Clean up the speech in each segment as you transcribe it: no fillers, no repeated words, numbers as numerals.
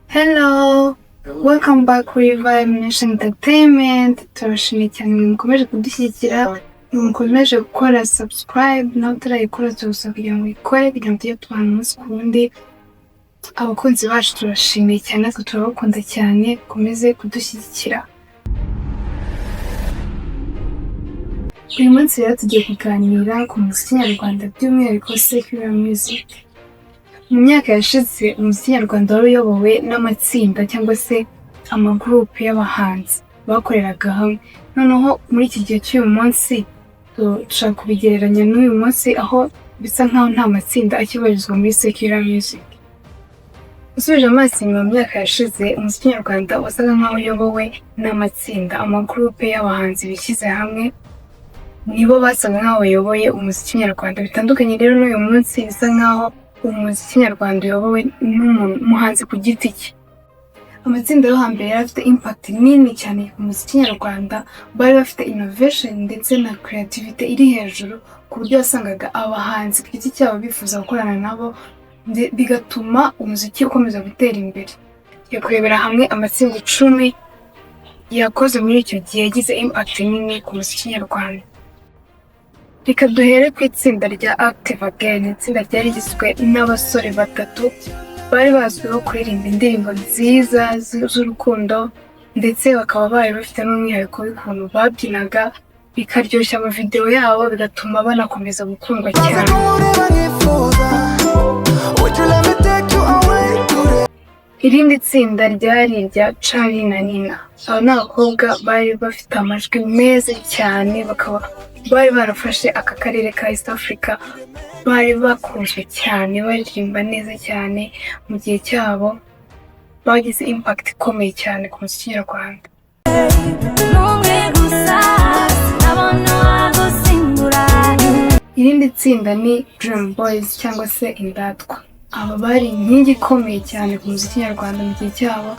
Hello, welcome back kuri Vibe Nation Entertainment. Turabashimiye cyane mukomeje kudushyigikira, mukomeje gukora subscribe, nawe utarayikora turasaba kugira ngo uyikore kugira ngo tujye tubana umunsi ku wundi. Abakunzi bacu turabashimiye cyane, natwe turabakunda cyane, mukomeze kudushyigikira. Uyu munsi rero tugiye kuganira ku muziki nyarwanda by'umwihariko secular music. Mu myaka yashize umuziki nyarwanda wari uyobowe n'amatsinda cyangwa se amagurupe y'abahanzi bakoreraga hamwe. Noneho muri iki gihe cy'uyu munsi dushaka kubigereranya n'uyu munsi aho bisa nkaho nta matsinda akibarizwa muri secular music. Usubije amaso inyuma mu myaka yashize umuziki nyarwanda wasaga nkaho uyobowe n'amatsinda, amagurupe y'abahanzi bishyize hamwe nibo basaga nkaho bayoboye umuziki nyarwanda. Bitandukanye rero n'uyu munsi bisa nkaho umuziki nyarwanda uyobowe n'umuhanzi ku giti cye. Amatsinda yo hambere yari afite impact nini cyane ku muziki nyarwanda, bari bafite innovation ndetse na creativity iri hejuru ku buryo wasangaga abahanzi ku giti cyabo bifuza gukorana nabo, bigatuma umuziki ukomeza gutera imbere. Yo kurebera hamwe amatsinda 10 yakoze muri icyo gihe yagize impact nini ku muziki nyarwanda. Reka duhere ku itsinda rya Active Again. Itsinda ryari rigizwe n'abasore batatu bari bazwiho kuririmba indirimbo nziza z'urukundo, ndetse bakaba bari bafite n'umwihariko w'ukuntu babyinaga bikaryoshya amavideo yabo, bigatuma banakomeza gukundwa cyane. Irindi tsinda ryari irya Charlie na Nina. Aba ni abakobwa bari bafite amajwi meza cyane, bakaba bari barafashe aka karere ka East Africa, bari bakunzwe cyane, baririmba neza cyane. Mu gihe cyabo bagize impact ikomeye cyane ku muziki nyarwanda. Irindi tsinda ni Dream Boys cyangwa se Indatwa. Aba bari inkingi ikomeye cyane ku muziki nyarwanda. Mu gihe cyabo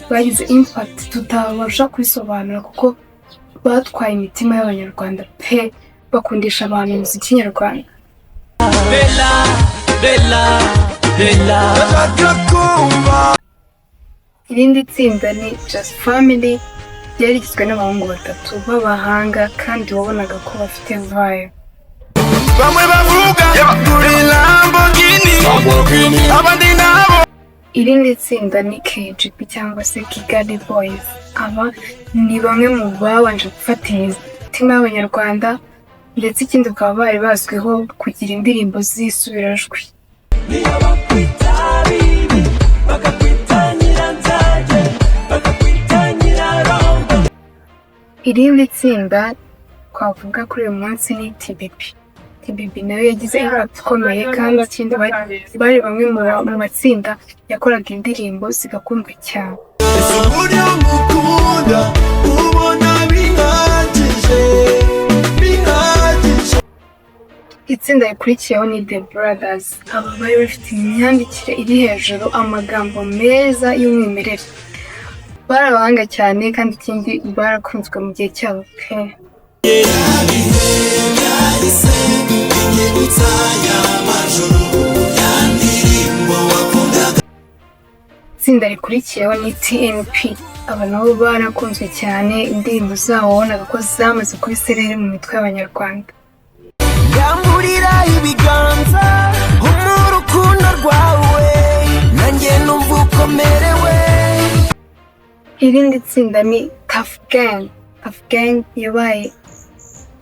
bagize impact tutabasha kwisobanura kuko batwaye imitima y'abanyarwanda pe, bakundisha abantu umuziki nyarwanda. Irindi tsinda ni Just Family, ryari rigizwe n'abahungu batatu b'abahanga kandi wabonaga ko bafite vibe. Bamwe bavuga kuri Lamborghini, abandi nabo. Irindi tsinda ni KGB cyangwa se Kigali Boys. Aba ni bamwe mu babanje gufata imitima y'abanyarwanda, ndetse ikindi bakaba bari bazwiho kugira indirimbo z'isubirajwi. Irindi tsinda twavuga kuri uyu munsi ni TBP. TBP nayo yagize impact ikomeye, kandi ikindi bari bamwe mu matsinda yakoraga indirimbo zigakundwa cyane. Itsinda rikurikiyeho ni The Brothers. Aba bari bafite imyandikire iri hejuru, amagambo meza y'umwimerere, bari abahanga cyane kandi ikindi barakunzwe mu gihe cyabo pe. Itsinda rikurikiyeho ni TNP. Aba nabo barakunzwe cyane, indirimbo zabo wabonaga ko zamaze kuba isereri mu mitwe y'abanyarwanda. Yamburira ibiganza umurukundo rwawe nanjye numva ukomerewe. Irindi tsinda ni Tough Gang. Tough Gang yabaye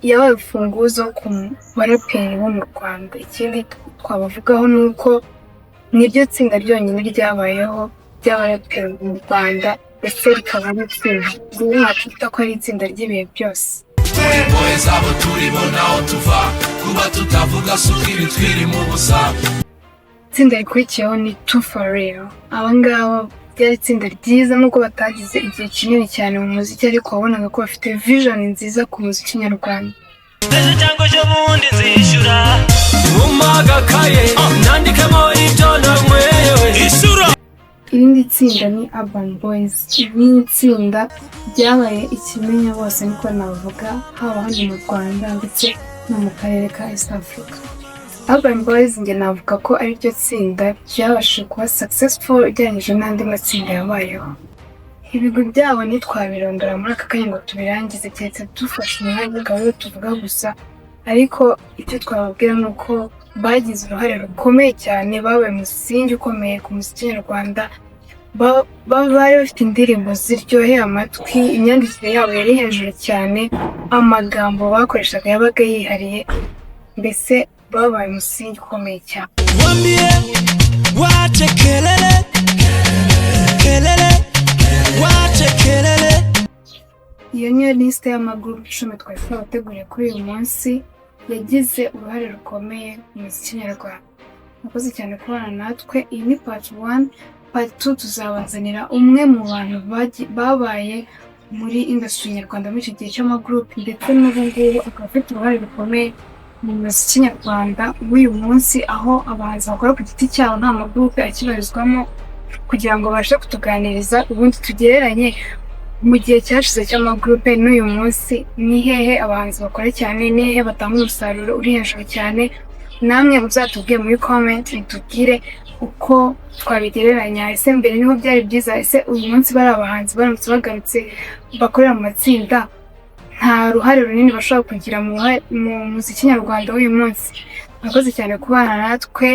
urufunguzo ku baraperi bo mu Rwanda. Ikindi twabavugaho ni uko niryo tsinda ryonyine ryabayeho ry'abaraperi mu Rwanda, ndetse rikaba ari itsinda ryitwa ko ari itsinda ry'ibihe byose. Itsinda rikurikiyeho ni Two For Real. Aba ngaba ryari itsinda ryiza nubwo batagize igihe kinini cyane mu muziki, ariko wabonaga ko bafite vision nziza ku muziki nyarwanda. Irindi tsinda ni Urban Boys. Iri tsinda ryabaye ikimenya bose niko navuga, haba hano mu Rwanda ndetse no mu karere ka East Africa. Urban Boys njye navuga ko ari ryo tsinda ryabashije kuba successful ugereranyije n'andi matsinda yabayeho. Ibigwi byabo ntitwabirondora muri aka kanya ngo tubirangize keretse dufashe umwanya akaba ariwo tuvuga gusa, ariko icyo twababwira ni uko bagize uruhare rukomeye cyane, babaye umusingi ukomeye ku muziki nyarwanda, bari bafite indirimbo ziryoheye amatwi, imyandikire yabo yari hejuru cyane, amagambo bakoreshaga yabaga yihariye, mbese babaye umusingi ukomeye cyane. Iyo niyo lisite y'amagurupe 10 twashobora gutegura kuri uyu munsi yagize uruhare rukomeye mu muziki nyarwanda. Murakoze cyane kubana natwe. Iyi ni part 1. Part 2 tuzabazanira umwe mu bantu babaye muri industry nyarwanda muri iki gihe cy'amagurupe, ndetse n'ubu ngubu akaba afite uruhare rukomeye mu muziki nyarwanda w'uyu munsi, aho abahanzi bakora ku giti cyabo nta magurupe akibarizwamo, kugira ngo babashe kutuganiriza ubundi tugereranye mu gihe cyashize cy'amagurupe n'uyu munsi, ni hehe abahanzi bakora cyane, ni hehe batanga umusaruro uri hejuru cyane. Namwe muzatubwiye muri comment mutubwire uko twabigereranya. Ese mbere niho byari byiza? Ese uyu munsi bari abahanzi baramutse bagarutse bakorera mu matsinda, nta ruhare runini bashobora kugira mu muziki nyarwanda w'uyu munsi? Murakoze cyane kubana natwe.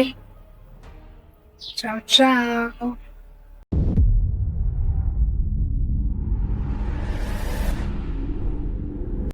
Ciao ciao.